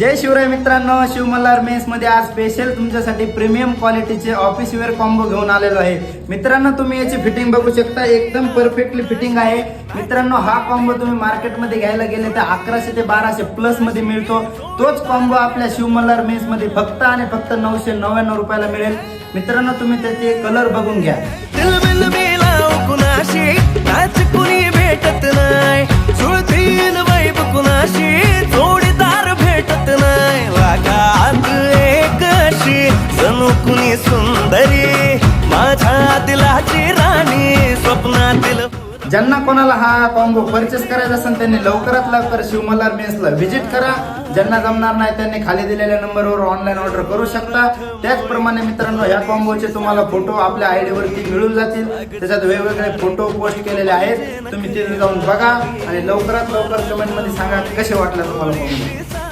जय शिवराय मित्रांनो, शिव मल्हार मेस मध्ये आज स्पेशल तुमच्यासाठी प्रीमियम क्वालिटीचे ऑफिस वेअर कॉम्बो घेऊन आलेलो आहे। मित्रांनो, तुम्ही याची फिटिंग बघू शकता, एकदम परफेक्टली फिटिंग आहे। मित्रांनो, हा कॉम्बो तुम्ही मार्केटमध्ये घ्यायला गेले तर 1100 ते 1200 प्लस मध्ये मिळतो। तोच कॉम्बो आपल्या शिव मल्हार मेस मध्ये फक्त आणि फक्त 999 रुपयाला मिळेल। मित्रांनो, तुम्ही त्याचे कलर बघून घ्या। भेटत नाही जुळतील वाईब कुणाशी, जोडीदार भेटत नाही वागात एकशी, जणू कुणी सुंदरी माझ्या दिलाची राणी, स्वप्नातील। ज्यांना कोणाला हा कॉम्बो परचेस करायचा असेल त्यांनी लवकरात लवकर शिव मल्हार मेसला व्हिजिट करा। ज्यांना जमणार नाही त्यांनी खाली दिलेल्या नंबरवर ऑनलाईन ऑर्डर करू शकता। त्याचप्रमाणे मित्रांनो, या कॉम्बोचे तुम्हाला फोटो आपल्या आयडी वरती मिळून जातील। त्याच्यात वेगवेगळे फोटो पोस्ट केलेले आहेत, तुम्ही तिथे जाऊन बघा आणि लवकरात लवकर कमेंट मध्ये सांगा कसे वाटलं तुम्हाला कॉम्बो।